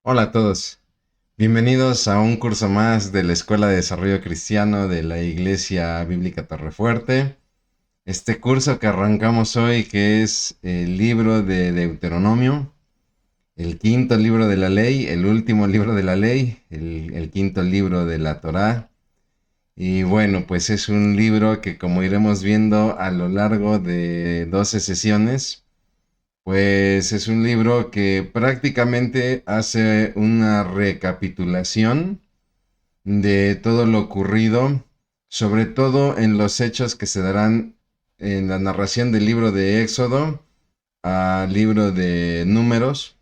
Hola a todos, bienvenidos a un curso más de la Escuela de Desarrollo Cristiano de la Iglesia Bíblica Torrefuerte. Este curso que arrancamos hoy, que es el libro de Deuteronomio, el quinto libro de la ley, el último libro de la ley, el quinto libro de la Torá. Y bueno, pues es un libro que, como iremos viendo a lo largo de 12 sesiones, pues es un libro que prácticamente hace una recapitulación de todo lo ocurrido, sobre todo en los hechos que se darán en la narración del libro de Éxodo al libro de Números.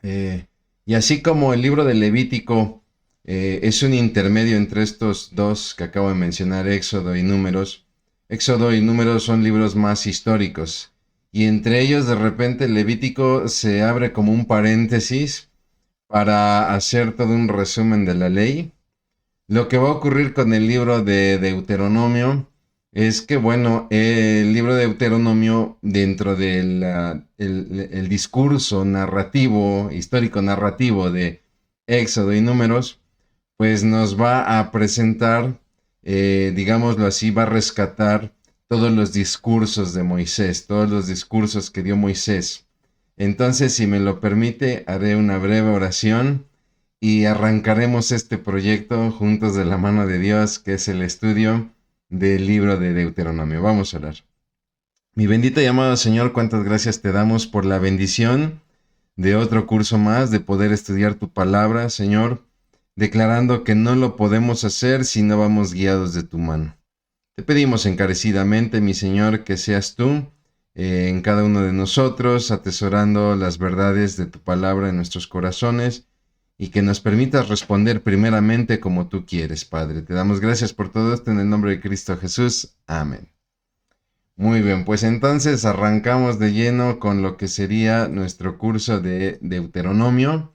eh, y así como el libro de Levítico es un intermedio entre estos dos que acabo de mencionar, Éxodo y Números. Éxodo y Números son libros más históricos. Y entre ellos, de repente, Levítico se abre como un paréntesis para hacer todo un resumen de la ley. Lo que va a ocurrir con el libro de Deuteronomio es que, bueno, el libro de Deuteronomio, dentro del el discurso narrativo, histórico narrativo de Éxodo y Números, pues nos va a presentar, digámoslo así, va a rescatar todos los discursos de Moisés, todos los discursos que dio Moisés. Entonces, si me lo permite, haré una breve oración y arrancaremos este proyecto juntos de la mano de Dios, que es el estudio del libro de Deuteronomio. Vamos a orar. Mi bendito y amado Señor, cuántas gracias te damos por la bendición de otro curso más, de poder estudiar tu palabra, Señor, declarando que no lo podemos hacer si no vamos guiados de tu mano. Te pedimos encarecidamente, mi Señor, que seas tú en cada uno de nosotros, atesorando las verdades de tu palabra en nuestros corazones y que nos permitas responder primeramente como tú quieres, Padre. Te damos gracias por todo esto en el nombre de Cristo Jesús. Amén. Muy bien, pues entonces arrancamos de lleno con lo que sería nuestro curso de Deuteronomio.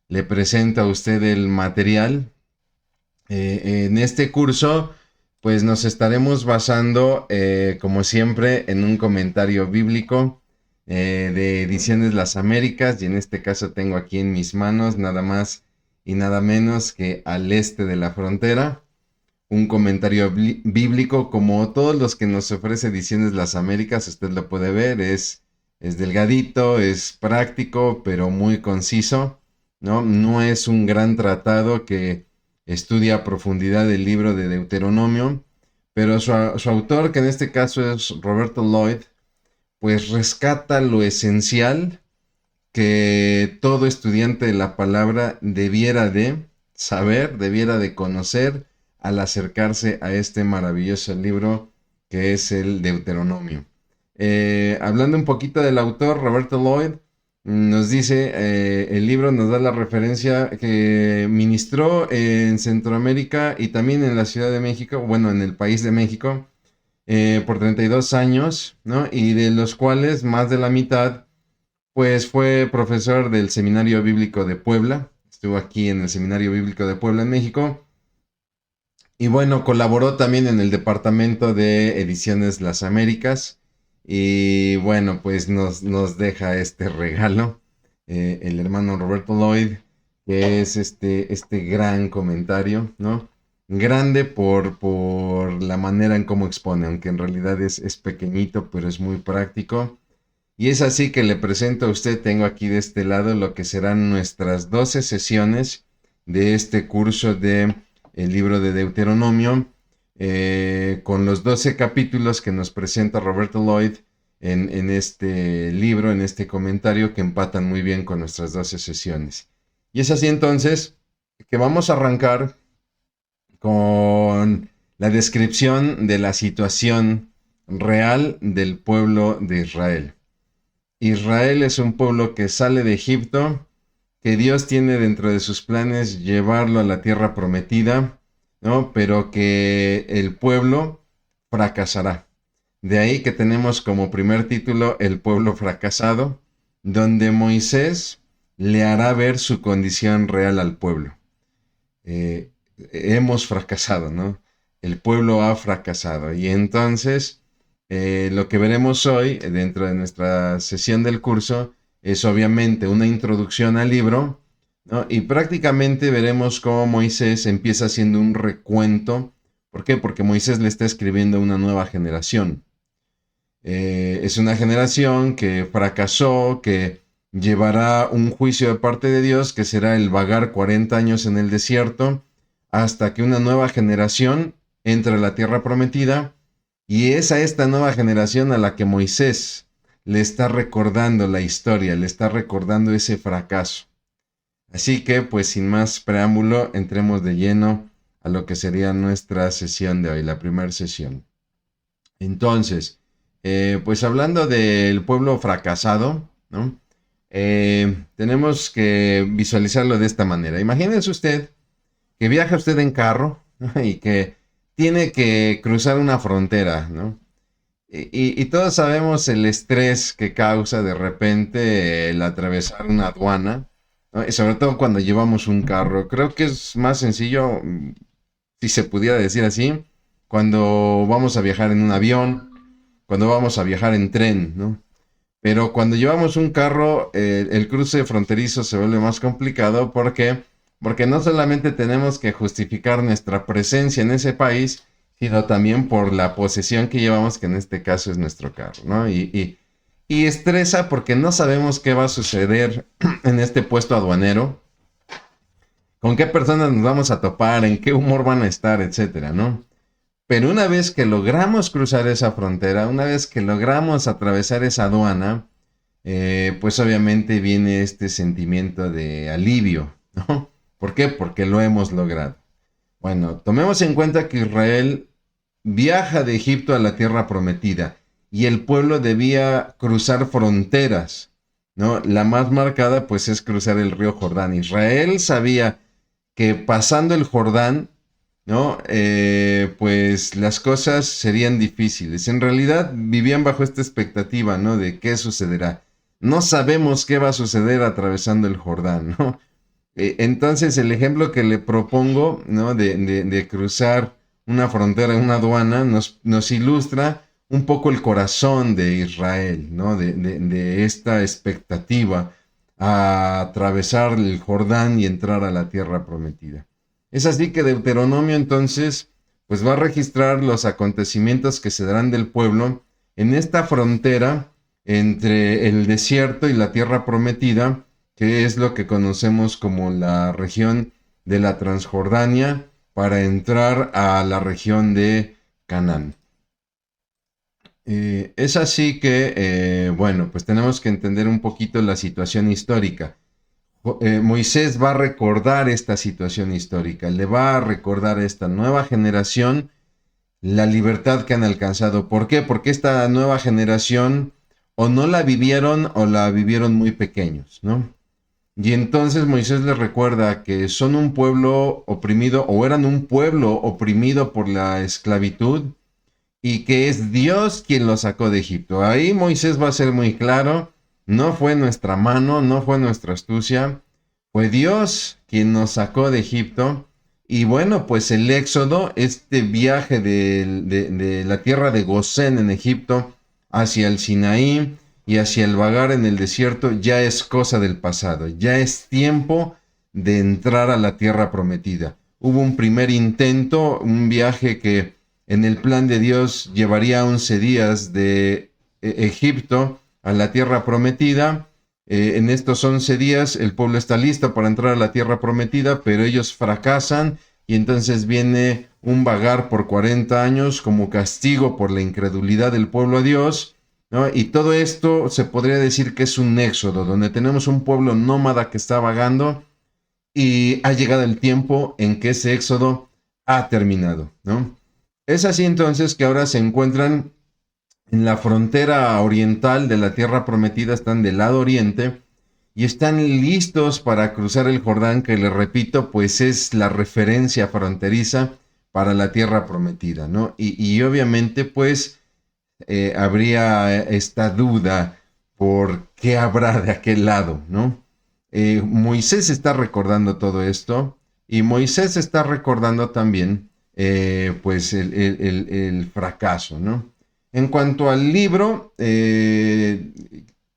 Le presento a usted el material. En este curso, pues nos estaremos basando, como siempre, en un comentario bíblico de Ediciones Las Américas, y en este caso tengo aquí en mis manos nada más y nada menos que Al Este de la Frontera, un comentario bíblico como todos los que nos ofrece Ediciones Las Américas. Usted lo puede ver, es delgadito, es práctico, pero muy conciso, ¿no? No es un gran tratado que estudia a profundidad el libro de Deuteronomio, pero su autor, que en este caso es Roberto Lloyd, pues rescata lo esencial que todo estudiante de la palabra debiera de saber, debiera de conocer al acercarse a este maravilloso libro que es el Deuteronomio. Hablando un poquito del autor, Roberto Lloyd, nos dice, el libro nos da la referencia que ministró en Centroamérica y también en la Ciudad de México, bueno, en el país de México, por 32 años, ¿no? Y de los cuales más de la mitad pues fue profesor del Seminario Bíblico de Puebla, estuvo aquí en el Seminario Bíblico de Puebla en México, y bueno, colaboró también en el Departamento de Ediciones Las Américas, y bueno, pues nos deja este regalo, el hermano Roberto Lloyd, que es este gran comentario, ¿no? Grande por la manera en cómo expone, aunque en realidad es pequeñito, pero es muy práctico. Y es así que le presento a usted, tengo aquí de este lado lo que serán nuestras 12 sesiones de este curso de el libro de Deuteronomio, con los 12 capítulos que nos presenta Roberto Lloyd en este libro, en este comentario, que empatan muy bien con nuestras 12 sesiones. Y es así entonces que vamos a arrancar con la descripción de la situación real del pueblo de Israel. Israel es un pueblo que sale de Egipto, que Dios tiene dentro de sus planes llevarlo a la tierra prometida, ¿no? Pero que el pueblo fracasará. De ahí que tenemos como primer título El pueblo fracasado, donde Moisés le hará ver su condición real al pueblo. Hemos fracasado, ¿no? El pueblo ha fracasado. Y entonces lo que veremos hoy dentro de nuestra sesión del curso es obviamente una introducción al libro, ¿no? Y prácticamente veremos cómo Moisés empieza haciendo un recuento. ¿Por qué? Porque Moisés le está escribiendo a una nueva generación. Es una generación que fracasó, que llevará un juicio de parte de Dios, que será el vagar 40 años en el desierto, hasta que una nueva generación entre a la tierra prometida. Y es a esta nueva generación a la que Moisés le está recordando la historia, le está recordando ese fracaso. Así que, pues sin más preámbulo, entremos de lleno a lo que sería nuestra sesión de hoy, la primera sesión. Entonces, pues hablando del pueblo fracasado, ¿no? Tenemos que visualizarlo de esta manera. Imagínense usted que viaja usted en carro, ¿no? Y que tiene que cruzar una frontera, ¿no? Y todos sabemos el estrés que causa de repente el atravesar una aduana, ¿no? Y sobre todo cuando llevamos un carro. Creo que es más sencillo, si se pudiera decir así, cuando vamos a viajar en un avión, cuando vamos a viajar en tren, ¿no? Pero cuando llevamos un carro, el cruce fronterizo se vuelve más complicado. ¿Por qué? Porque no solamente tenemos que justificar nuestra presencia en ese país, sino también por la posesión que llevamos, que en este caso es nuestro carro, ¿no? Y estresa porque no sabemos qué va a suceder en este puesto aduanero, con qué personas nos vamos a topar, en qué humor van a estar, etcétera, ¿no? Pero una vez que logramos cruzar esa frontera, una vez que logramos atravesar esa aduana, pues obviamente viene este sentimiento de alivio, ¿no? ¿Por qué? Porque lo hemos logrado. Bueno, tomemos en cuenta que Israel viaja de Egipto a la tierra prometida y el pueblo debía cruzar fronteras, ¿no? La más marcada pues es cruzar el río Jordán. Israel sabía que pasando el Jordán, ¿no? Pues las cosas serían difíciles. En realidad vivían bajo esta expectativa, ¿no? De qué sucederá. No sabemos qué va a suceder atravesando el Jordán, ¿no? Entonces el ejemplo que le propongo, ¿no? De cruzar una frontera, una aduana, nos ilustra un poco el corazón de Israel, ¿no? De esta expectativa a atravesar el Jordán y entrar a la tierra prometida. Es así que Deuteronomio entonces pues va a registrar los acontecimientos que se darán del pueblo en esta frontera entre el desierto y la tierra prometida, que es lo que conocemos como la región de la Transjordania, para entrar a la región de Canaán. Es así que, bueno, pues tenemos que entender un poquito la situación histórica. Moisés va a recordar esta situación histórica, le va a recordar a esta nueva generación la libertad que han alcanzado. ¿Por qué? Porque esta nueva generación o no la vivieron o la vivieron muy pequeños, ¿no? Y entonces Moisés les recuerda que son un pueblo oprimido o eran un pueblo oprimido por la esclavitud y que es Dios quien lo sacó de Egipto. Ahí Moisés va a ser muy claro, no fue nuestra mano, no fue nuestra astucia, fue Dios quien nos sacó de Egipto. Y bueno, pues el éxodo, este viaje de la tierra de Gosén en Egipto hacia el Sinaí y hacia el vagar en el desierto, ya es cosa del pasado, ya es tiempo de entrar a la tierra prometida. Hubo un primer intento, un viaje que en el plan de Dios llevaría 11 días de Egipto a la tierra prometida. En estos 11 días el pueblo está listo para entrar a la tierra prometida, pero ellos fracasan y entonces viene un vagar por 40 años como castigo por la incredulidad del pueblo a Dios, ¿no? Y todo esto se podría decir que es un éxodo, donde tenemos un pueblo nómada que está vagando y ha llegado el tiempo en que ese éxodo ha terminado, ¿no? Es así entonces que ahora se encuentran en la frontera oriental de la tierra prometida, están del lado oriente y están listos para cruzar el Jordán, que les repito, pues es la referencia fronteriza para la tierra prometida, ¿no? Y obviamente pues habría esta duda por qué habrá de aquel lado, ¿no? Moisés está recordando todo esto y Moisés está recordando también pues el fracaso, ¿no? En cuanto al libro,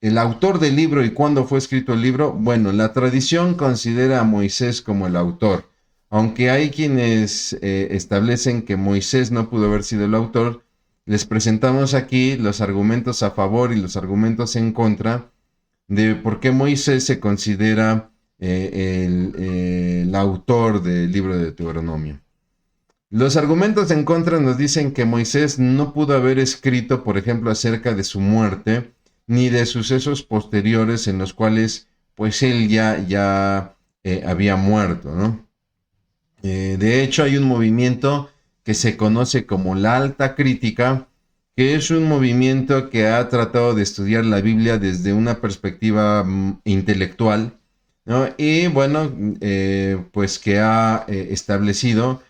el autor del libro y cuándo fue escrito el libro, bueno, la tradición considera a Moisés como el autor, aunque hay quienes establecen que Moisés no pudo haber sido el autor. Les presentamos aquí los argumentos a favor y los argumentos en contra de por qué Moisés se considera el autor del libro de Deuteronomio. Los argumentos en contra nos dicen que Moisés no pudo haber escrito, por ejemplo, acerca de su muerte, ni de sucesos posteriores en los cuales, pues, él ya había muerto, ¿no? De hecho, hay un movimiento que se conoce como la Alta Crítica, que es un movimiento que ha tratado de estudiar la Biblia desde una perspectiva intelectual, ¿no? Y bueno, pues que ha establecido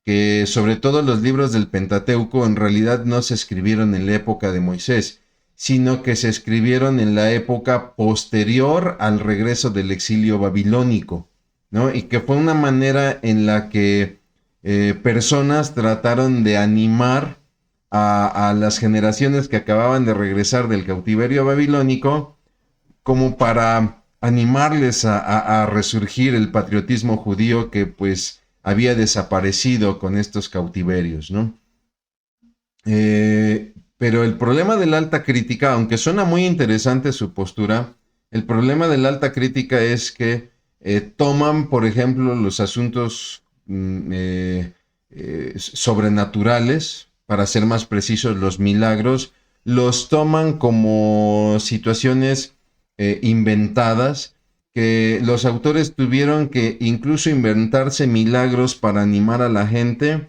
que sobre todo los libros del Pentateuco en realidad no se escribieron en la época de Moisés, sino que se escribieron en la época posterior al regreso del exilio babilónico, ¿no? Y que fue una manera en la que personas trataron de animar a las generaciones que acababan de regresar del cautiverio babilónico, como para animarles a resurgir el patriotismo judío que pues había desaparecido con estos cautiverios, ¿no? Pero el problema de la alta crítica, aunque suena muy interesante su postura, el problema de la alta crítica es que toman, por ejemplo, los asuntos sobrenaturales, para ser más precisos, los milagros, los toman como situaciones inventadas, que los autores tuvieron que incluso inventarse milagros para animar a la gente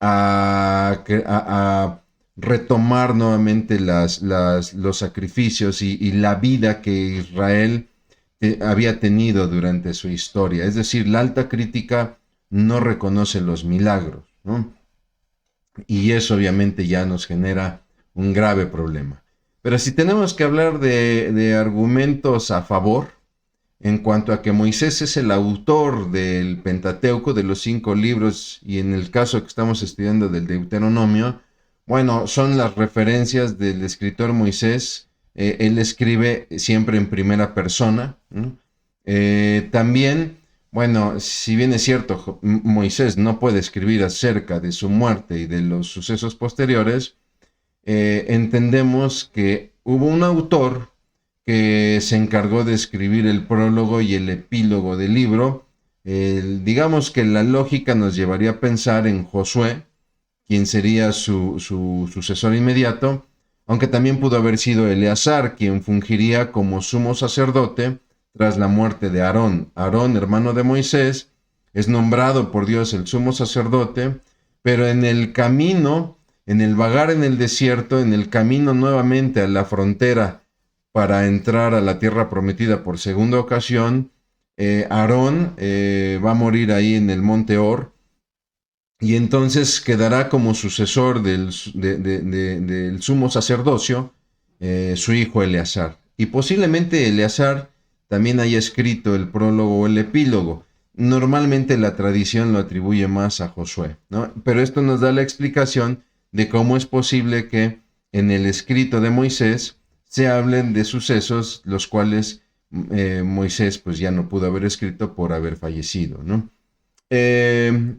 a retomar nuevamente los sacrificios y la vida que Israel había tenido durante su historia. Es decir, la alta crítica no reconoce los milagros, ¿no? Y eso obviamente ya nos genera un grave problema. Pero si tenemos que hablar de argumentos a favor, en cuanto a que Moisés es el autor del Pentateuco, de los 5 libros, y en el caso que estamos estudiando del Deuteronomio, bueno, son las referencias del escritor Moisés. Él escribe siempre en primera persona, ¿no? También, bueno, si bien es cierto, Moisés no puede escribir acerca de su muerte y de los sucesos posteriores, entendemos que hubo un autor que se encargó de escribir el prólogo y el epílogo del libro. Digamos que la lógica nos llevaría a pensar en Josué, quien sería su sucesor inmediato, aunque también pudo haber sido Eleazar, quien fungiría como sumo sacerdote tras la muerte de Aarón. Aarón, hermano de Moisés, es nombrado por Dios el sumo sacerdote, pero en el camino, en el vagar en el desierto, en el camino nuevamente a la frontera para entrar a la tierra prometida por segunda ocasión, Aarón va a morir ahí en el monte Or, y entonces quedará como sucesor del sumo sacerdocio su hijo Eleazar. Y posiblemente Eleazar también haya escrito el prólogo o el epílogo. Normalmente la tradición lo atribuye más a Josué, ¿no? Pero esto nos da la explicación de cómo es posible que en el escrito de Moisés se hablen de sucesos los cuales Moisés pues ya no pudo haber escrito por haber fallecido, ¿no?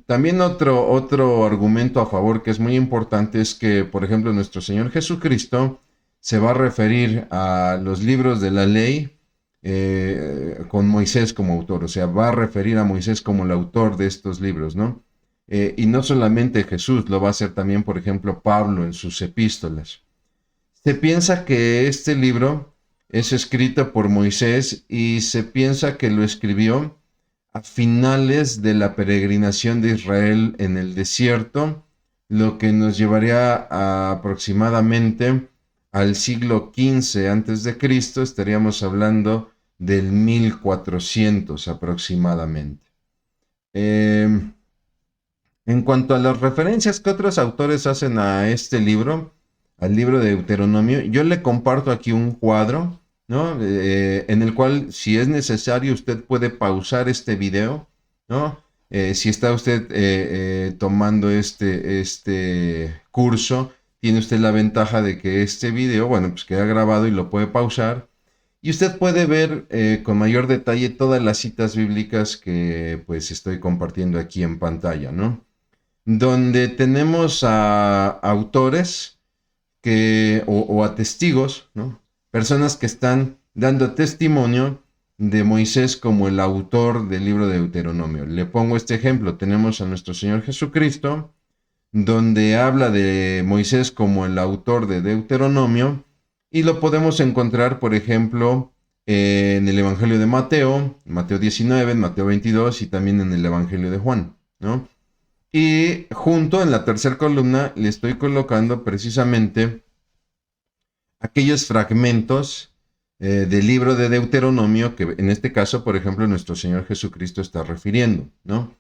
También otro argumento a favor que es muy importante es que, por ejemplo, nuestro Señor Jesucristo se va a referir a los libros de la ley con Moisés como autor, o sea, va a referir a Moisés como el autor de estos libros, ¿no? Y no solamente Jesús, lo va a hacer también, por ejemplo, Pablo en sus epístolas. Se piensa que este libro es escrito por Moisés y se piensa que lo escribió a finales de la peregrinación de Israel en el desierto, lo que nos llevaría aproximadamente al siglo XV antes de Cristo. Estaríamos hablando del 1400 aproximadamente. En cuanto a las referencias que otros autores hacen a este libro, al libro de Deuteronomio, yo le comparto aquí un cuadro, ¿no? En el cual, si es necesario, usted puede pausar este video, ¿no? Si está usted tomando este curso, tiene usted la ventaja de que este video, bueno, pues queda grabado y lo puede pausar. Y usted puede ver con mayor detalle todas las citas bíblicas que pues estoy compartiendo aquí en pantalla, ¿no? Donde tenemos a autores o a testigos, ¿no? Personas que están dando testimonio de Moisés como el autor del libro de Deuteronomio. Le pongo este ejemplo. Tenemos a nuestro Señor Jesucristo, donde habla de Moisés como el autor de Deuteronomio, y lo podemos encontrar, por ejemplo, en el Evangelio de Mateo, Mateo 19, Mateo 22 y también en el Evangelio de Juan, ¿no? Y junto en la tercera columna le estoy colocando precisamente aquellos fragmentos del libro de Deuteronomio que en este caso, por ejemplo, nuestro Señor Jesucristo está refiriendo, ¿no?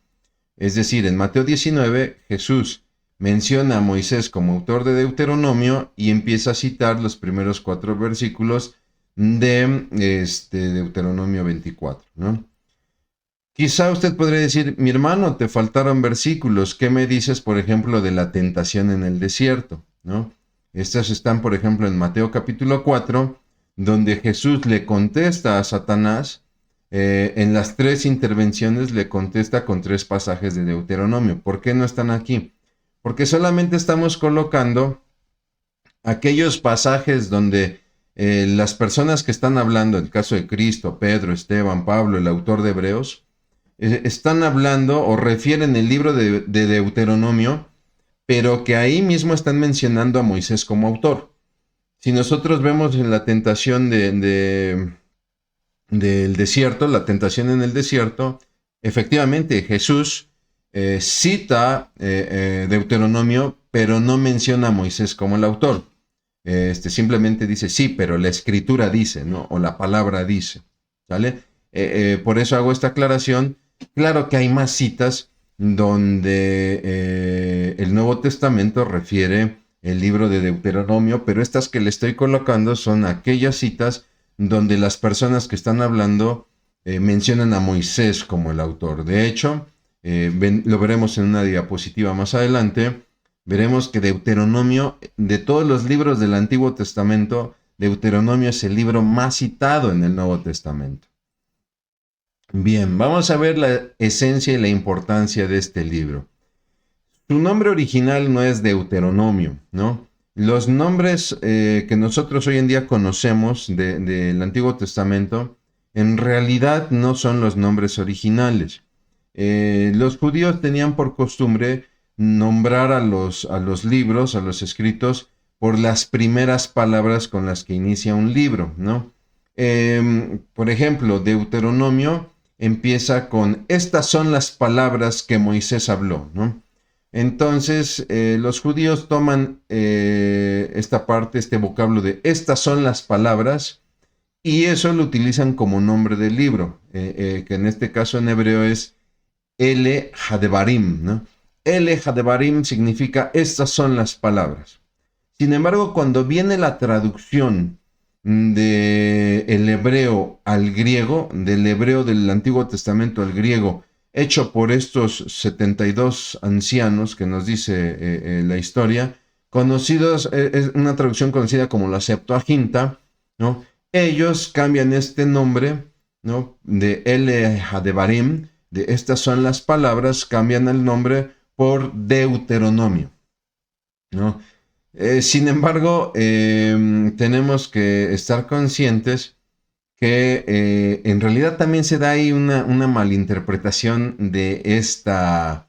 Es decir, en Mateo 19, Jesús menciona a Moisés como autor de Deuteronomio y empieza a citar los primeros 4 versículos de Deuteronomio 24, ¿no? Quizá usted podría decir, mi hermano, te faltaron versículos. ¿Qué me dices, por ejemplo, de la tentación en el desierto? ¿No? Estas están, por ejemplo, en Mateo capítulo 4, donde Jesús le contesta a Satanás. En las 3 intervenciones le contesta con 3 pasajes de Deuteronomio. ¿Por qué no están aquí? Porque solamente estamos colocando aquellos pasajes donde las personas que están hablando, el caso de Cristo, Pedro, Esteban, Pablo, el autor de Hebreos, están hablando o refieren el libro de Deuteronomio, pero que ahí mismo están mencionando a Moisés como autor. Si nosotros vemos en la tentación del desierto, la tentación en el desierto, efectivamente Jesús cita Deuteronomio, pero no menciona a Moisés como el autor. Simplemente dice, sí, pero la escritura dice, ¿no? O la palabra dice, ¿sale? Por eso hago esta aclaración. Claro que hay más citas donde el Nuevo Testamento refiere el libro de Deuteronomio, pero estas que le estoy colocando son aquellas citas donde las personas que están hablando mencionan a Moisés como el autor. De hecho, lo veremos en una diapositiva más adelante, veremos que Deuteronomio, de todos los libros del Antiguo Testamento, Deuteronomio es el libro más citado en el Nuevo Testamento. Bien, vamos a ver la esencia y la importancia de este libro. Su nombre original no es Deuteronomio, ¿no? Los nombres que nosotros hoy en día conocemos del Antiguo Testamento, en realidad no son los nombres originales. Los judíos tenían por costumbre nombrar a los libros, a los escritos, por las primeras palabras con las que inicia un libro, ¿no? Por ejemplo, Deuteronomio empieza con, estas son las palabras que Moisés habló, ¿no? Entonces, los judíos toman esta parte, este vocablo de, estas son las palabras, y eso lo utilizan como nombre del libro, que en este caso en hebreo es Ele Hadebarim, ¿no? Ele Hadebarim significa, estas son las palabras. Sin embargo, cuando viene la traducción del hebreo al griego, del hebreo del Antiguo Testamento al griego, hecho por estos 72 ancianos que nos dice la historia, conocidos, es una traducción conocida como la Septuaginta, ¿no? Ellos cambian este nombre, ¿no? De Ele Hadebarim, de estas son las palabras, cambian el nombre por Deuteronomio, ¿no? Sin embargo, tenemos que estar conscientes que en realidad también se da ahí una malinterpretación de esta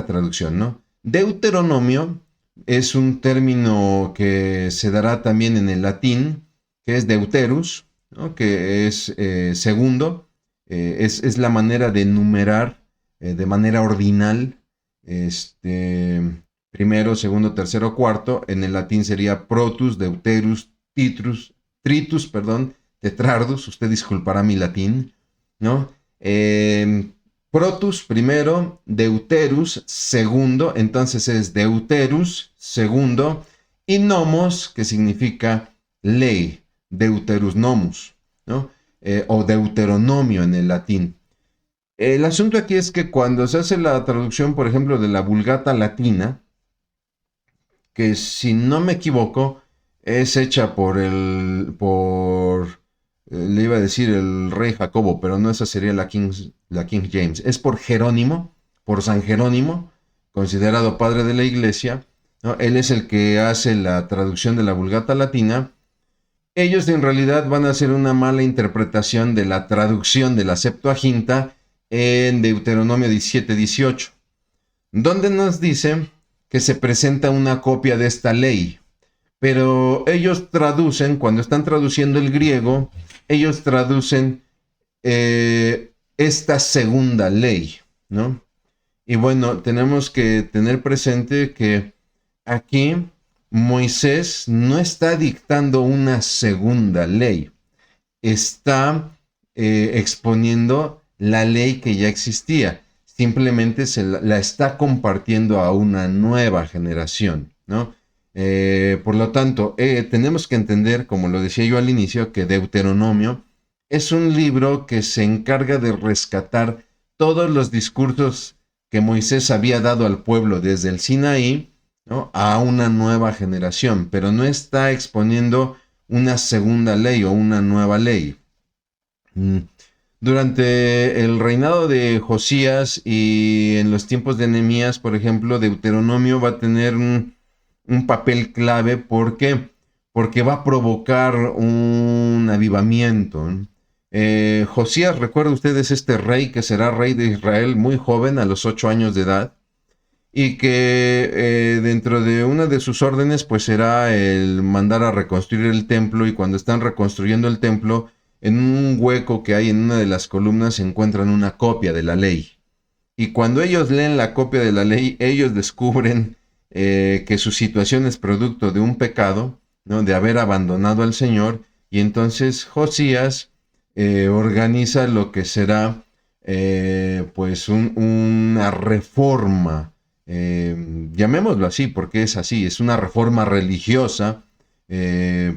traducción, ¿no? Deuteronomio es un término que se dará también en el latín, que es deuterus, ¿no? Que es segundo, es la manera de numerar de manera ordinal, primero, segundo, tercero, cuarto. En el latín sería protus, deuterus, tritus, tetrardus. Usted disculpará mi latín, ¿no? Protus primero, deuterus segundo, entonces es deuterus segundo, y nomos, que significa ley, deuterus nomus, ¿no? O deuteronomio en el latín. El asunto aquí es que cuando se hace la traducción, por ejemplo, de la Vulgata latina, que si no me equivoco, es hecha le iba a decir el rey Jacobo, pero no, esa sería la King James. Es por Jerónimo, por San Jerónimo, considerado padre de la iglesia, ¿no? Él es el que hace la traducción de la Vulgata Latina. Ellos en realidad van a hacer una mala interpretación de la traducción de la Septuaginta en Deuteronomio 17:18, donde nos dice que se presenta una copia de esta ley. Pero ellos traducen, cuando están traduciendo el griego, ellos traducen esta segunda ley, ¿no? Y bueno, tenemos que tener presente que aquí Moisés no está dictando una segunda ley, está exponiendo la ley que ya existía, simplemente la está compartiendo a una nueva generación, ¿no? Por lo tanto, tenemos que entender, como lo decía yo al inicio, que Deuteronomio es un libro que se encarga de rescatar todos los discursos que Moisés había dado al pueblo desde el Sinaí, ¿no?, a una nueva generación, pero no está exponiendo una segunda ley o una nueva ley. Durante el reinado de Josías y en los tiempos de Nehemías, por ejemplo, Deuteronomio va a tener un papel clave. ¿Por qué? Porque va a provocar un avivamiento. Josías, recuerda ustedes, este rey que será rey de Israel muy joven, a los 8 años de edad, y que dentro de una de sus órdenes pues será el mandar a reconstruir el templo, y cuando están reconstruyendo el templo, en un hueco que hay en una de las columnas se encuentran una copia de la ley. Y cuando ellos leen la copia de la ley, ellos descubren que su situación es producto de un pecado, ¿no?, de haber abandonado al Señor, y entonces Josías organiza lo que será pues una reforma, llamémoslo así porque es así, es una reforma religiosa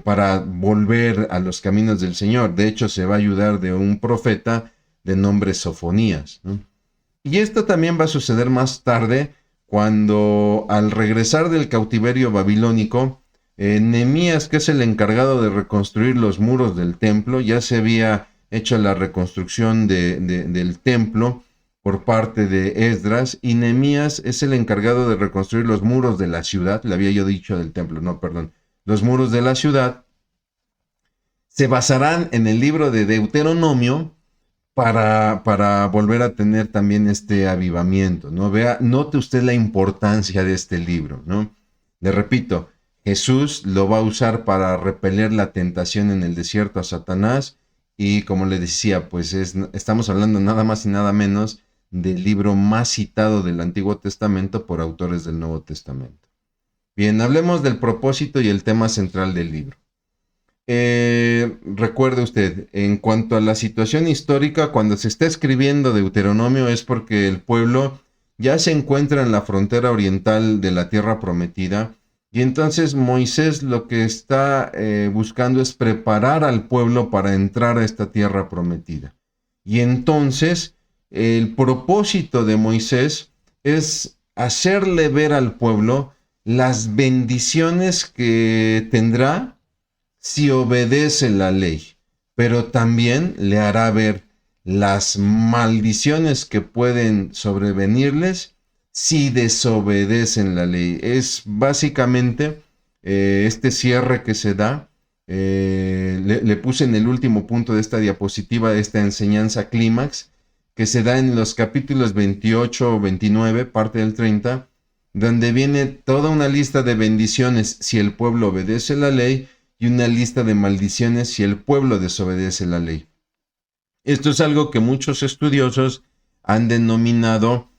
para volver a los caminos del Señor. De hecho, se va a ayudar de un profeta de nombre Sofonías, ¿no? Y esto también va a suceder más tarde, cuando al regresar del cautiverio babilónico, Nehemías, que es el encargado de reconstruir los muros del templo, ya se había hecho la reconstrucción del templo por parte de Esdras, y Nehemías es el encargado de reconstruir los muros de la ciudad. Le había yo dicho del templo, no, perdón, los muros de la ciudad. Se basarán en el libro de Deuteronomio para volver a tener también este avivamiento, ¿no? Note usted la importancia de este libro, ¿no? Le repito, Jesús lo va a usar para repeler la tentación en el desierto a Satanás, y como le decía, pues estamos hablando nada más y nada menos del libro más citado del Antiguo Testamento por autores del Nuevo Testamento. Bien, hablemos del propósito y el tema central del libro. Recuerde usted, en cuanto a la situación histórica, cuando se está escribiendo Deuteronomio es porque el pueblo ya se encuentra en la frontera oriental de la tierra prometida, y entonces Moisés lo que está buscando es preparar al pueblo para entrar a esta tierra prometida. Y entonces el propósito de Moisés es hacerle ver al pueblo las bendiciones que tendrá si obedece la ley, pero también le hará ver las maldiciones que pueden sobrevenirles si desobedecen la ley. Es básicamente este cierre que se da. Le puse en el último punto de esta diapositiva esta enseñanza clímax que se da en los capítulos 28 o 29, parte del 30, donde viene toda una lista de bendiciones si el pueblo obedece la ley, y una lista de maldiciones si el pueblo desobedece la ley. Esto es algo que muchos estudiosos han denominado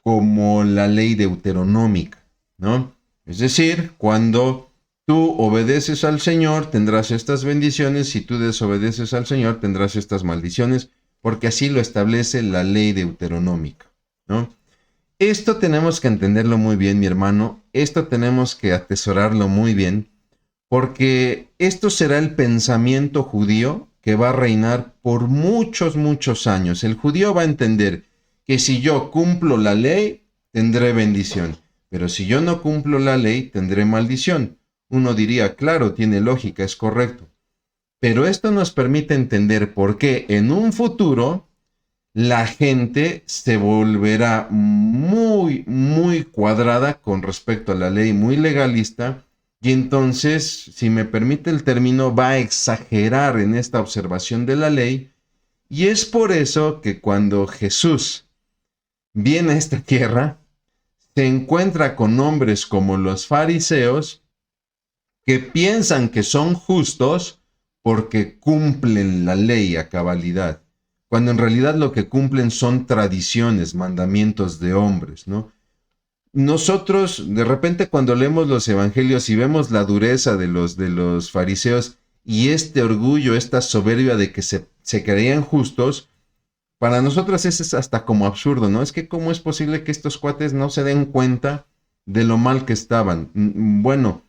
como la ley deuteronómica, ¿no? Es decir, cuando tú obedeces al Señor tendrás estas bendiciones, si tú desobedeces al Señor tendrás estas maldiciones, porque así lo establece la ley deuteronómica, ¿no? Esto tenemos que entenderlo muy bien, mi hermano, esto tenemos que atesorarlo muy bien, porque esto será el pensamiento judío que va a reinar por muchos, muchos años. El judío va a entender que si yo cumplo la ley, tendré bendición, pero si yo no cumplo la ley, tendré maldición. Uno diría, claro, tiene lógica, es correcto. Pero esto nos permite entender por qué en un futuro la gente se volverá muy cuadrada con respecto a la ley, muy legalista, y entonces, si me permite el término, va a exagerar en esta observación de la ley, y es por eso que cuando Jesús viene a esta tierra, se encuentra con hombres como los fariseos, que piensan que son justos porque cumplen la ley a cabalidad, cuando en realidad lo que cumplen son tradiciones, mandamientos de hombres, ¿no? Nosotros, de repente, cuando leemos los evangelios y vemos la dureza de los fariseos y este orgullo, esta soberbia de que se creían justos, para nosotros eso es hasta como absurdo, ¿no? Es que cómo es posible que estos cuates no se den cuenta de lo mal que estaban. Bueno,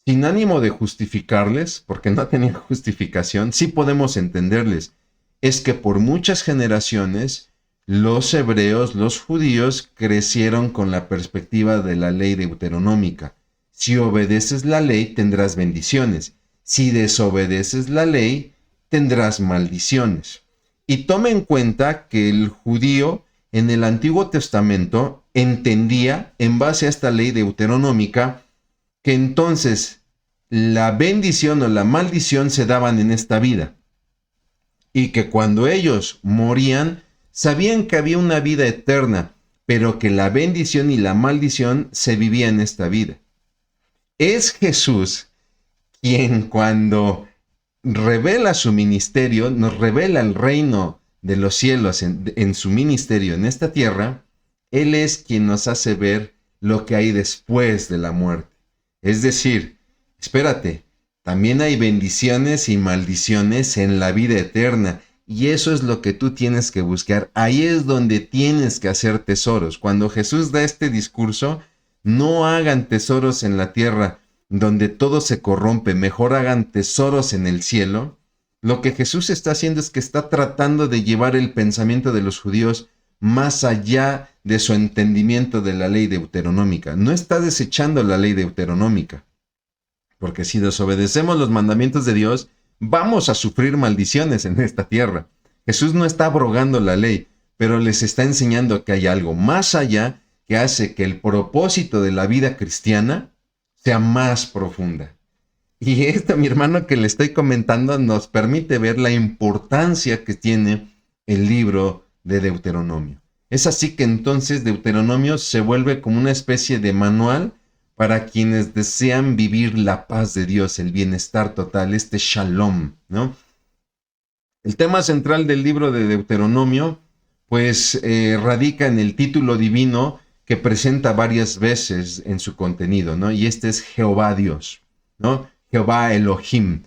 sin ánimo de justificarles, porque no tenían justificación, sí podemos entenderles. Es que por muchas generaciones los hebreos, los judíos, crecieron con la perspectiva de la ley deuteronómica. Si obedeces la ley, tendrás bendiciones. Si desobedeces la ley, tendrás maldiciones. Y tome en cuenta que el judío en el Antiguo Testamento entendía, en base a esta ley deuteronómica, que entonces la bendición o la maldición se daban en esta vida. Y que cuando ellos morían, sabían que había una vida eterna, pero que la bendición y la maldición se vivía en esta vida. Es Jesús quien cuando revela su ministerio, nos revela el reino de los cielos en su ministerio en esta tierra, Él es quien nos hace ver lo que hay después de la muerte. Es decir, espérate, también hay bendiciones y maldiciones en la vida eterna, y eso es lo que tú tienes que buscar. Ahí es donde tienes que hacer tesoros. Cuando Jesús da este discurso, no hagan tesoros en la tierra, donde todo se corrompe, mejor hagan tesoros en el cielo. Lo que Jesús está haciendo es que está tratando de llevar el pensamiento de los judíos más allá de su entendimiento de la ley deuteronómica. No está desechando la ley deuteronómica, porque si desobedecemos los mandamientos de Dios, vamos a sufrir maldiciones en esta tierra. Jesús no está abrogando la ley, pero les está enseñando que hay algo más allá que hace que el propósito de la vida cristiana sea más profunda. Y esto, mi hermano, que le estoy comentando, nos permite ver la importancia que tiene el libro de Deuteronomio. Es así que entonces Deuteronomio se vuelve como una especie de manual para quienes desean vivir la paz de Dios, el bienestar total, este shalom, ¿no? El tema central del libro de Deuteronomio, pues radica en el título divino que presenta varias veces en su contenido, ¿no? Y este es Jehová Dios, ¿no? Jehová Elohim.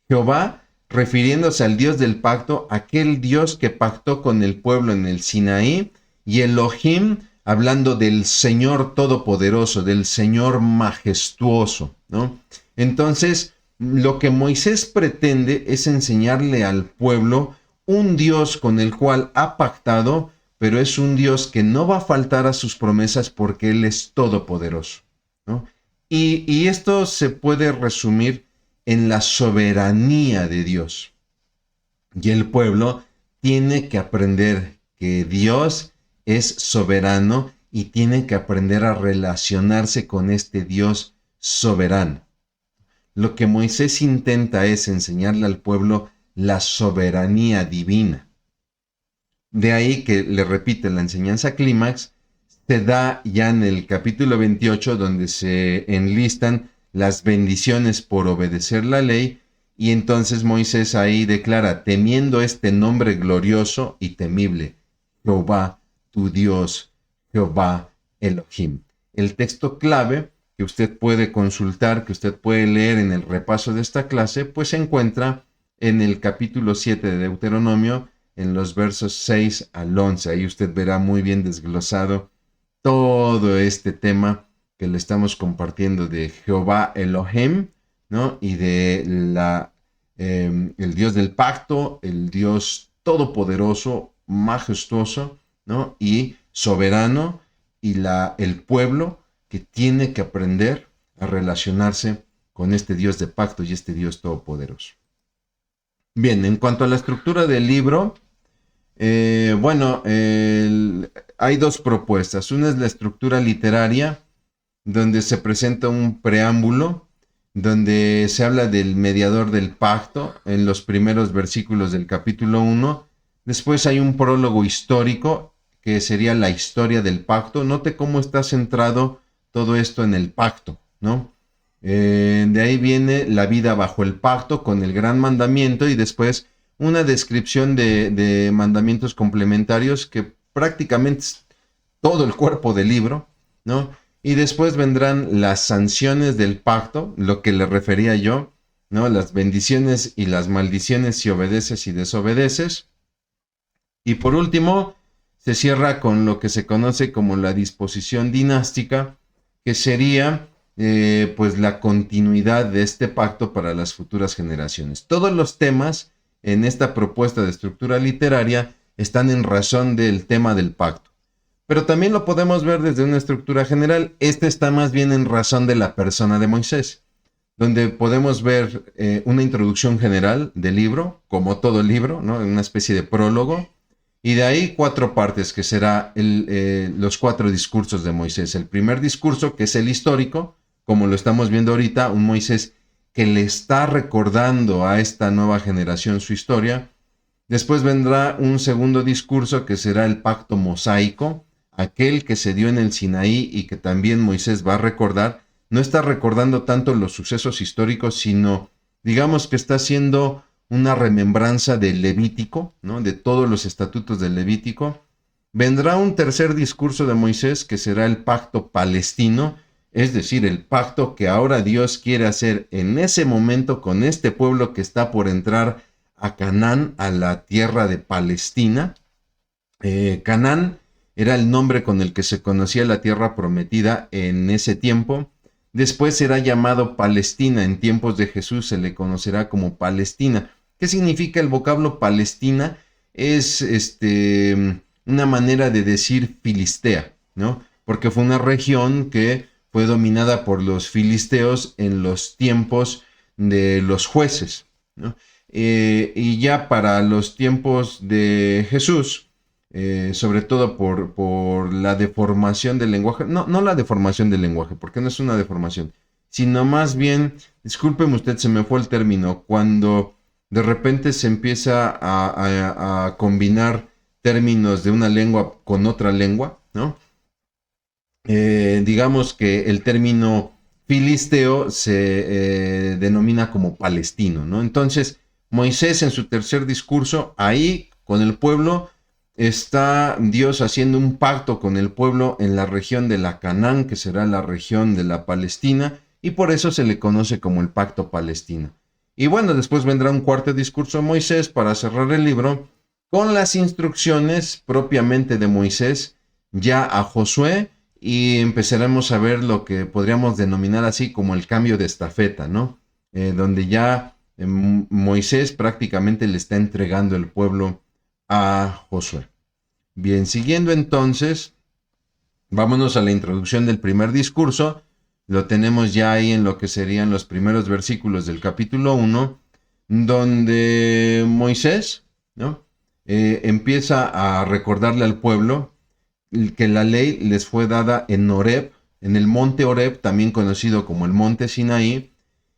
Jehová refiriéndose al Dios del pacto, aquel Dios que pactó con el pueblo en el Sinaí, y Elohim hablando del Señor Todopoderoso, del Señor majestuoso, ¿no? Entonces, lo que Moisés pretende es enseñarle al pueblo un Dios con el cual ha pactado, pero es un Dios que no va a faltar a sus promesas porque Él es todopoderoso, ¿no? Y esto se puede resumir en la soberanía de Dios. Y el pueblo tiene que aprender que Dios es soberano y tiene que aprender a relacionarse con este Dios soberano. Lo que Moisés intenta es enseñarle al pueblo la soberanía divina. De ahí que, le repite, la enseñanza clímax se da ya en el capítulo 28, donde se enlistan las bendiciones por obedecer la ley, y entonces Moisés ahí declara, temiendo este nombre glorioso y temible, Jehová tu Dios, Jehová Elohim. El texto clave que usted puede consultar, que usted puede leer en el repaso de esta clase, pues se encuentra en el capítulo 7 de Deuteronomio, en los versos 6 al 11. Ahí usted verá muy bien desglosado todo este tema que le estamos compartiendo de Jehová Elohim, ¿no? Y de el Dios del pacto, el Dios todopoderoso, majestuoso, ¿no? Y soberano, y el pueblo que tiene que aprender a relacionarse con este Dios de pacto y este Dios todopoderoso. Bien, en cuanto a la estructura del libro, hay dos propuestas. Una es la estructura literaria, donde se presenta un preámbulo, donde se habla del mediador del pacto en los primeros versículos del capítulo 1. Después hay un prólogo histórico, que sería la historia del pacto. Note cómo está centrado todo esto en el pacto, ¿no? De ahí viene la vida bajo el pacto con el gran mandamiento y después una descripción de mandamientos complementarios que prácticamente es todo el cuerpo del libro, ¿no? Y después vendrán las sanciones del pacto, lo que le refería yo, ¿no? Las bendiciones y las maldiciones si obedeces y desobedeces. Y por último, se cierra con lo que se conoce como la disposición dinástica, que sería pues la continuidad de este pacto para las futuras generaciones. Todos los temas en esta propuesta de estructura literaria están en razón del tema del pacto. Pero también lo podemos ver desde una estructura general. Este está más bien en razón de la persona de Moisés, donde podemos ver una introducción general del libro, como todo el libro, ¿no? Una especie de prólogo. Y de ahí 4 partes, que será los 4 discursos de Moisés. El primer discurso, que es el histórico, como lo estamos viendo ahorita, un Moisés que le está recordando a esta nueva generación su historia. Después vendrá un segundo discurso, que será el pacto mosaico, aquel que se dio en el Sinaí y que también Moisés va a recordar. No está recordando tanto los sucesos históricos, sino digamos que está haciendo una remembranza del Levítico, ¿no? De todos los estatutos del Levítico. Vendrá un tercer discurso de Moisés, que será el pacto palestino, es decir, el pacto que ahora Dios quiere hacer en ese momento con este pueblo que está por entrar a Canaán, a la tierra de Palestina. Canaán era el nombre con el que se conocía la tierra prometida en ese tiempo. Después será llamado Palestina. En tiempos de Jesús se le conocerá como Palestina. ¿Qué significa el vocablo Palestina? Es una manera de decir Filistea, ¿no? Porque fue una región que fue dominada por los filisteos en los tiempos de los jueces, ¿no? Y ya para los tiempos de Jesús, sobre todo por la deformación del lenguaje, no la deformación del lenguaje, porque no es una deformación, sino más bien, discúlpeme usted, se me fue el término, cuando de repente se empieza a combinar términos de una lengua con otra lengua, ¿no? Digamos que el término filisteo se denomina como palestino, ¿no? Entonces, Moisés en su tercer discurso, ahí con el pueblo, está Dios haciendo un pacto con el pueblo en la región de la Canaán, que será la región de la Palestina, y por eso se le conoce como el pacto palestino. Y bueno, después vendrá un cuarto discurso de Moisés para cerrar el libro con las instrucciones propiamente de Moisés ya a Josué, y empezaremos a ver lo que podríamos denominar así como el cambio de estafeta, ¿no? Donde ya Moisés prácticamente le está entregando el pueblo a Josué. Bien, siguiendo entonces, vámonos a la introducción del primer discurso. Lo tenemos ya ahí en lo que serían los primeros versículos del capítulo 1, donde Moisés, ¿no? Empieza a recordarle al pueblo que la ley les fue dada en Horeb, en el monte Horeb, también conocido como el monte Sinaí.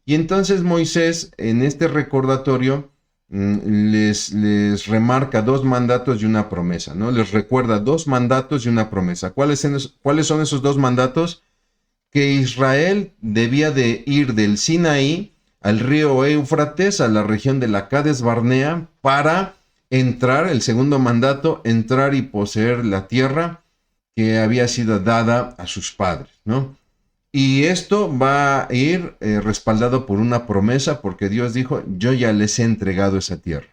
Y entonces Moisés, en este recordatorio, les remarca 2 mandatos y una promesa, ¿no? Les recuerda 2 mandatos y una promesa. ¿Cuáles son esos 2 mandatos? Que Israel debía de ir del Sinaí al río Éufrates, a la región de la Cades Barnea, para entrar, el segundo mandato, entrar y poseer la tierra que había sido dada a sus padres, ¿no? Y esto va a ir respaldado por una promesa, porque Dios dijo, yo ya les he entregado esa tierra.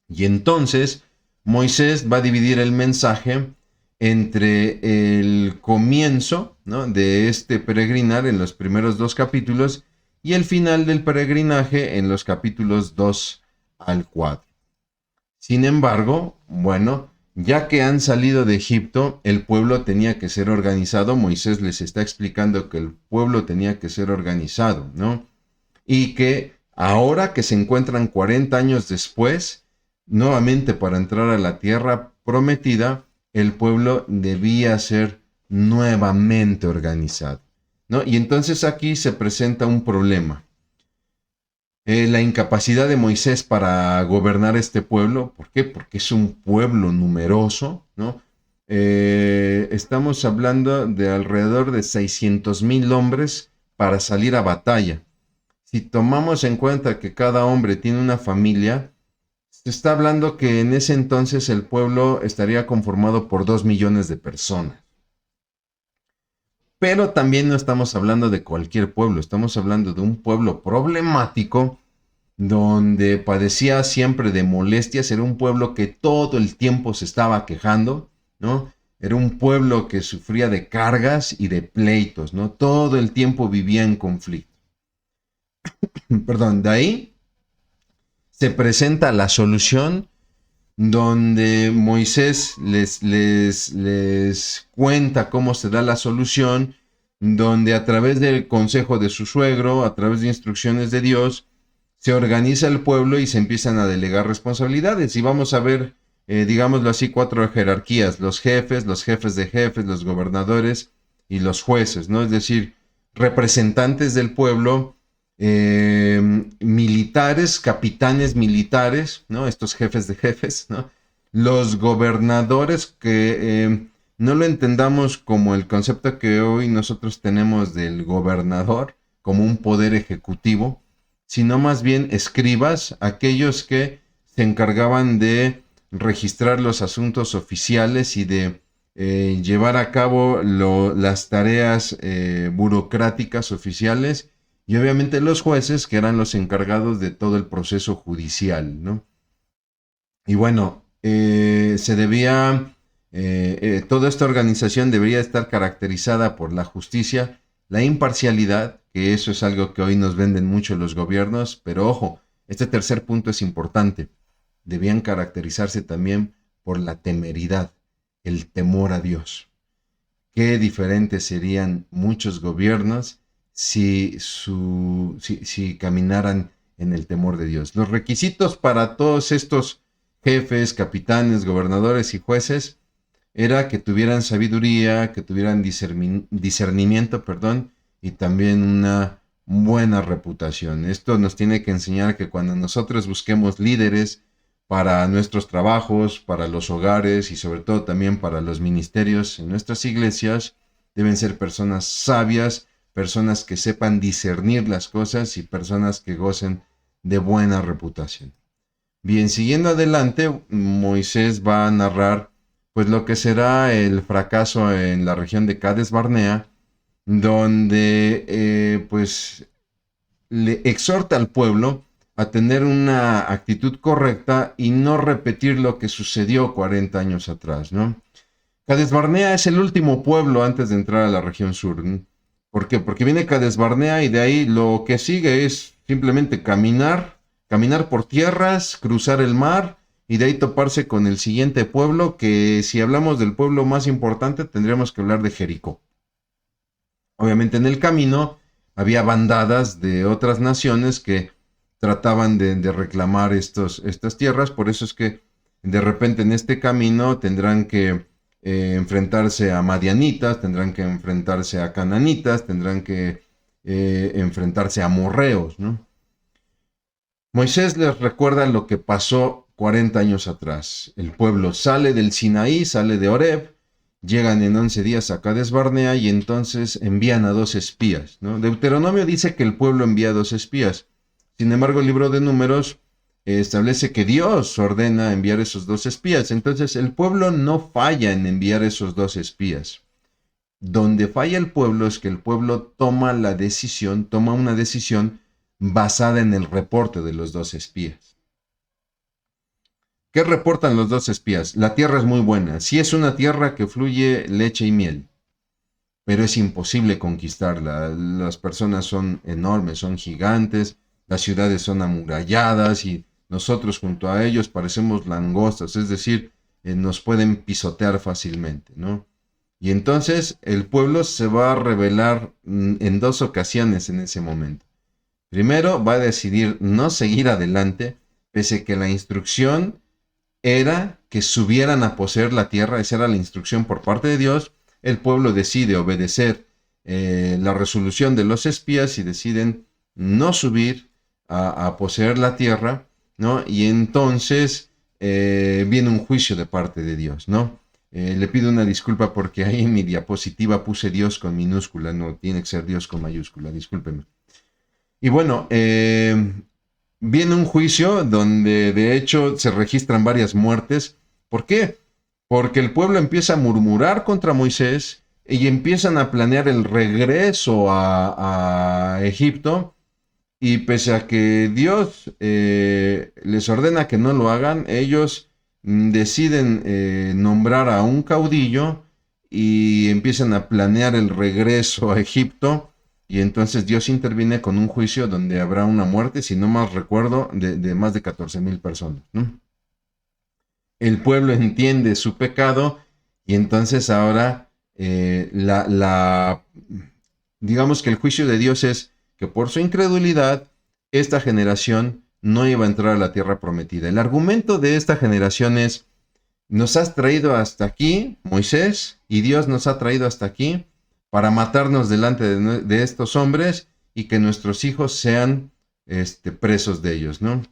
Y entonces Moisés va a dividir el mensaje entre el comienzo, ¿no?, de este peregrinar en los primeros 2 capítulos y el final del peregrinaje en los capítulos 2 al 4. Sin embargo, bueno, ya que han salido de Egipto, el pueblo tenía que ser organizado. Moisés les está explicando que el pueblo tenía que ser organizado, ¿no? y que ahora que se encuentran 40 años después, nuevamente para entrar a la tierra prometida, el pueblo debía ser nuevamente organizado, ¿no? Y entonces aquí se presenta un problema. La incapacidad de Moisés para gobernar este pueblo. ¿Por qué? Porque es un pueblo numeroso, ¿no? Estamos hablando de alrededor de 600,000 hombres para salir a batalla. Si tomamos en cuenta que cada hombre tiene una familia, se está hablando que en ese entonces el pueblo estaría conformado por 2 millones de personas. Pero también no estamos hablando de cualquier pueblo, estamos hablando de un pueblo problemático donde padecía siempre de molestias. Era un pueblo que todo el tiempo se estaba quejando, ¿no? Era un pueblo que sufría de cargas y de pleitos, ¿no? Todo el tiempo vivía en conflicto. Perdón, de ahí se presenta la solución donde Moisés les cuenta cómo se da la solución, donde a través del consejo de su suegro, a través de instrucciones de Dios, se organiza el pueblo y se empiezan a delegar responsabilidades. Y vamos a ver, digámoslo así, 4 jerarquías: los jefes de jefes, los gobernadores y los jueces, ¿no? Es decir, representantes del pueblo, militares, capitanes militares, ¿no? Estos jefes de jefes, ¿no? Los gobernadores, que no lo entendamos como el concepto que hoy nosotros tenemos del gobernador, como un poder ejecutivo, sino más bien escribas, aquellos que se encargaban de registrar los asuntos oficiales y de llevar a cabo las tareas burocráticas oficiales, y obviamente los jueces, que eran los encargados de todo el proceso judicial, ¿no? Y bueno, toda esta organización debería estar caracterizada por la justicia, la imparcialidad, que eso es algo que hoy nos venden mucho los gobiernos, pero ojo, este tercer punto es importante. Debían caracterizarse también por la temeridad, el temor a Dios. Qué diferentes serían muchos gobiernos si caminaran en el temor de Dios. Los requisitos para todos estos jefes, capitanes, gobernadores y jueces era que tuvieran sabiduría, que tuvieran discernimiento, y también una buena reputación. Esto nos tiene que enseñar que cuando nosotros busquemos líderes para nuestros trabajos, para los hogares y sobre todo también para los ministerios en nuestras iglesias, deben ser personas sabias, personas que sepan discernir las cosas y personas que gocen de buena reputación. Bien, siguiendo adelante, Moisés va a narrar pues lo que será el fracaso en la región de Cades Barnea, donde pues le exhorta al pueblo a tener una actitud correcta y no repetir lo que sucedió 40 años atrás, ¿no? Cades Barnea es el último pueblo antes de entrar a la región sur, ¿no? ¿Por qué? Porque viene Cades Barnea y de ahí lo que sigue es simplemente caminar por tierras, cruzar el mar y de ahí toparse con el siguiente pueblo, que si hablamos del pueblo más importante tendríamos que hablar de Jericó. Obviamente en el camino había bandadas de otras naciones que trataban de reclamar estas tierras, por eso es que de repente en este camino tendrán que enfrentarse a madianitas, tendrán que enfrentarse a cananitas, tendrán que enfrentarse a amorreos, ¿no? Moisés les recuerda lo que pasó 40 años atrás. El pueblo sale del Sinaí, sale de Horeb, llegan en 11 días a Cades Barnea y entonces envían a 2 espías, ¿no? Deuteronomio dice que el pueblo envía a 2 espías. Sin embargo, el libro de Números establece que Dios ordena enviar esos 2 espías. Entonces, el pueblo no falla en enviar esos 2 espías. Donde falla el pueblo es que el pueblo toma una decisión basada en el reporte de los 2 espías. ¿Qué reportan los 2 espías? La tierra es muy buena. Sí, es una tierra que fluye leche y miel, pero es imposible conquistarla. Las personas son enormes, son gigantes, las ciudades son amuralladas y nosotros junto a ellos parecemos langostas, es decir, nos pueden pisotear fácilmente, ¿no? Y entonces el pueblo se va a rebelar en 2 ocasiones en ese momento. Primero va a decidir no seguir adelante, pese a que la instrucción era que subieran a poseer la tierra. Esa era la instrucción por parte de Dios. El pueblo decide obedecer la resolución de los espías y deciden no subir a poseer la tierra, ¿no? Y entonces viene un juicio de parte de Dios, ¿no? Le pido una disculpa porque ahí en mi diapositiva puse Dios con minúscula, no tiene que ser Dios con mayúscula, discúlpenme. Y bueno, viene un juicio donde de hecho se registran varias muertes. ¿Por qué? Porque el pueblo empieza a murmurar contra Moisés y empiezan a planear el regreso a Egipto. Y pese a que Dios les ordena que no lo hagan, ellos deciden nombrar a un caudillo y empiezan a planear el regreso a Egipto. Y entonces Dios interviene con un juicio donde habrá una muerte, si no más recuerdo, de más de 14,000 personas, ¿no? El pueblo entiende su pecado y entonces ahora digamos que el juicio de Dios es que por su incredulidad esta generación no iba a entrar a la tierra prometida. El argumento de esta generación es: nos has traído hasta aquí, Moisés, y Dios nos ha traído hasta aquí para matarnos delante de estos hombres y que nuestros hijos sean presos de ellos, ¿no?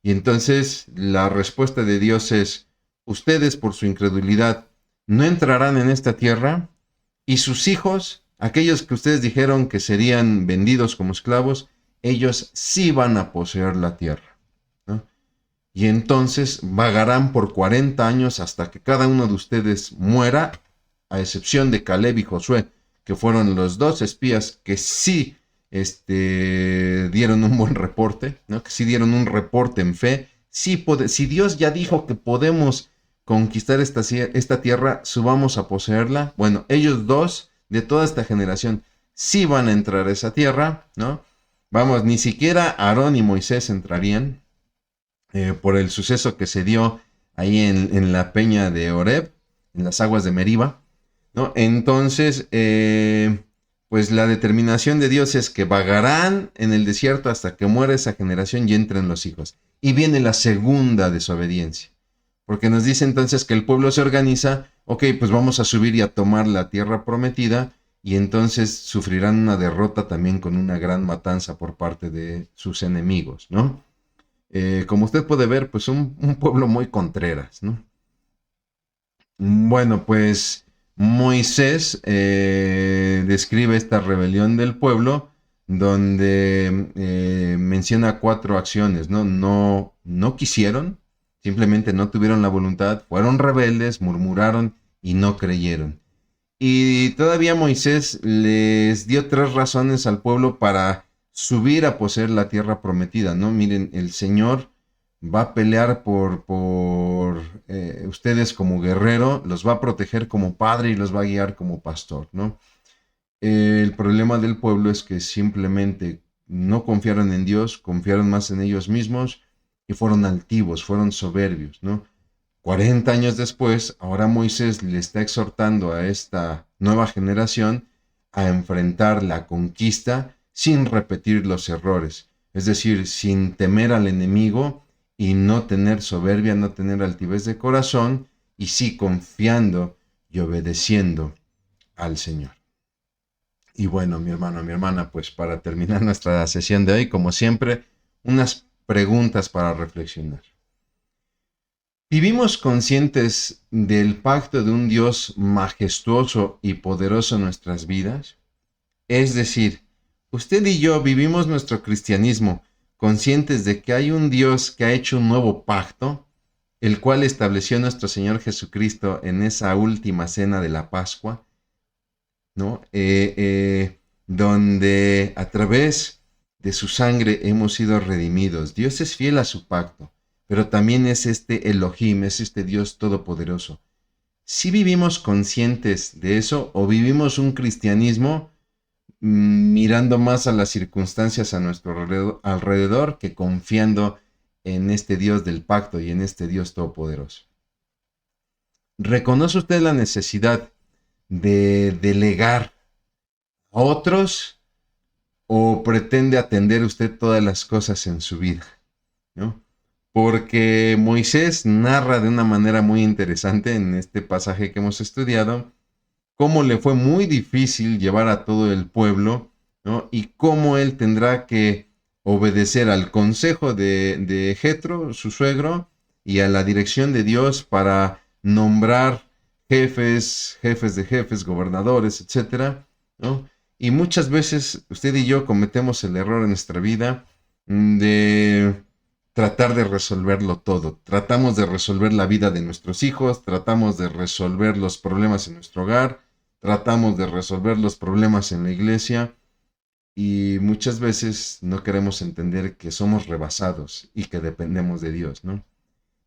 Y entonces la respuesta de Dios es: ustedes por su incredulidad no entrarán en esta tierra, y sus hijos, aquellos que ustedes dijeron que serían vendidos como esclavos, ellos sí van a poseer la tierra, ¿no? Y entonces vagarán por 40 años hasta que cada uno de ustedes muera, a excepción de Caleb y Josué, que fueron los dos espías que sí dieron un buen reporte, ¿no? Que sí dieron un reporte en fe. Sí, si Dios ya dijo que podemos conquistar esta tierra, subamos a poseerla. Bueno, ellos dos de toda esta generación sí van a entrar a esa tierra, ¿no? Vamos, ni siquiera Aarón y Moisés entrarían por el suceso que se dio ahí en la peña de Horeb, en las aguas de Meriba, ¿no? Entonces, pues la determinación de Dios es que vagarán en el desierto hasta que muera esa generación y entren los hijos. Y viene la segunda desobediencia, porque nos dice entonces que el pueblo se organiza: ok, pues vamos a subir y a tomar la tierra prometida, y entonces sufrirán una derrota también con una gran matanza por parte de sus enemigos, ¿no? Como usted puede ver, pues un pueblo muy contreras, ¿no? Bueno, pues Moisés describe esta rebelión del pueblo donde menciona 4 acciones, ¿no? No quisieron, simplemente no tuvieron la voluntad, fueron rebeldes, murmuraron y no creyeron. Y todavía Moisés les dio 3 razones al pueblo para subir a poseer la tierra prometida, ¿no? Miren, el Señor va a pelear por ustedes como guerrero, los va a proteger como padre y los va a guiar como pastor, ¿no? El problema del pueblo es que simplemente no confiaron en Dios, confiaron más en ellos mismos y fueron altivos, fueron soberbios, ¿no? 40 años después, ahora Moisés le está exhortando a esta nueva generación a enfrentar la conquista sin repetir los errores, es decir, sin temer al enemigo y no tener soberbia, no tener altivez de corazón, y sí confiando y obedeciendo al Señor. Y bueno, mi hermano, mi hermana, pues para terminar nuestra sesión de hoy, como siempre, unas preguntas para reflexionar. ¿Vivimos conscientes del pacto de un Dios majestuoso y poderoso en nuestras vidas? Es decir, usted y yo vivimos nuestro cristianismo conscientes de que hay un Dios que ha hecho un nuevo pacto, el cual estableció nuestro Señor Jesucristo en esa última cena de la Pascua, ¿no? Donde a través de su sangre hemos sido redimidos. Dios es fiel a su pacto, pero también es Elohim, es Dios todopoderoso. ¿Sí vivimos conscientes de eso o vivimos un cristianismo mirando más a las circunstancias a nuestro alrededor que confiando en este Dios del pacto y en este Dios todopoderoso? ¿Reconoce usted la necesidad de delegar a otros o pretende atender usted todas las cosas en su vida, ¿no? Porque Moisés narra de una manera muy interesante en este pasaje que hemos estudiado cómo le fue muy difícil llevar a todo el pueblo, ¿no? Y cómo él tendrá que obedecer al consejo de Jetro, su suegro, y a la dirección de Dios para nombrar jefes de jefes, gobernadores, etcétera, ¿no? Y muchas veces usted y yo cometemos el error en nuestra vida de tratar de resolverlo todo. Tratamos de resolver la vida de nuestros hijos, tratamos de resolver los problemas en nuestro hogar, tratamos de resolver los problemas en la iglesia y muchas veces no queremos entender que somos rebasados y que dependemos de Dios, ¿no?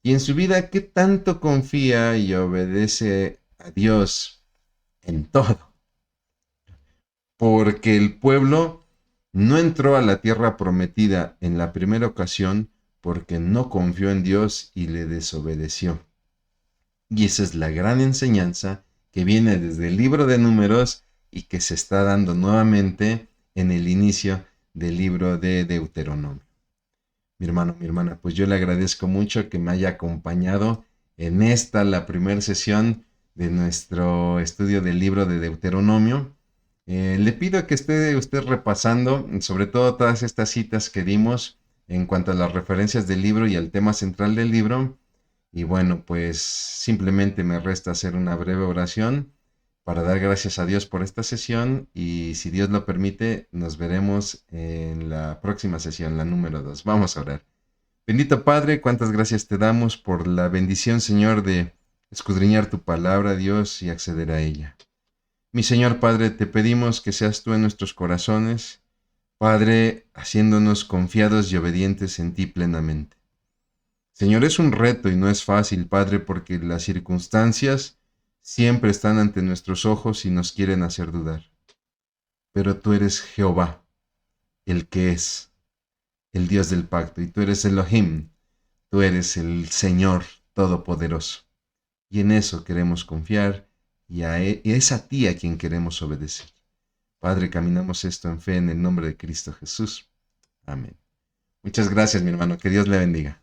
Y en su vida, ¿qué tanto confía y obedece a Dios en todo? Porque el pueblo no entró a la tierra prometida en la primera ocasión porque no confió en Dios y le desobedeció. Y esa es la gran enseñanza que viene desde el libro de Números y que se está dando nuevamente en el inicio del libro de Deuteronomio. Mi hermano, mi hermana, pues yo le agradezco mucho que me haya acompañado en esta, la primera sesión de nuestro estudio del libro de Deuteronomio. Le pido que esté usted repasando, sobre todo todas estas citas que dimos en cuanto a las referencias del libro y al tema central del libro. Y bueno, pues simplemente me resta hacer una breve oración para dar gracias a Dios por esta sesión y si Dios lo permite, nos veremos en la próxima sesión, la número 2. Vamos a orar. Bendito Padre, cuántas gracias te damos por la bendición, Señor, de escudriñar tu palabra, Dios, y acceder a ella. Mi Señor Padre, te pedimos que seas tú en nuestros corazones, Padre, haciéndonos confiados y obedientes en ti plenamente. Señor, es un reto y no es fácil, Padre, porque las circunstancias siempre están ante nuestros ojos y nos quieren hacer dudar. Pero tú eres Jehová, el que es, el Dios del pacto, y tú eres Elohim, tú eres el Señor Todopoderoso. Y en eso queremos confiar y es a ti a quien queremos obedecer. Padre, caminamos esto en fe en el nombre de Cristo Jesús. Amén. Muchas gracias, mi hermano. Que Dios le bendiga.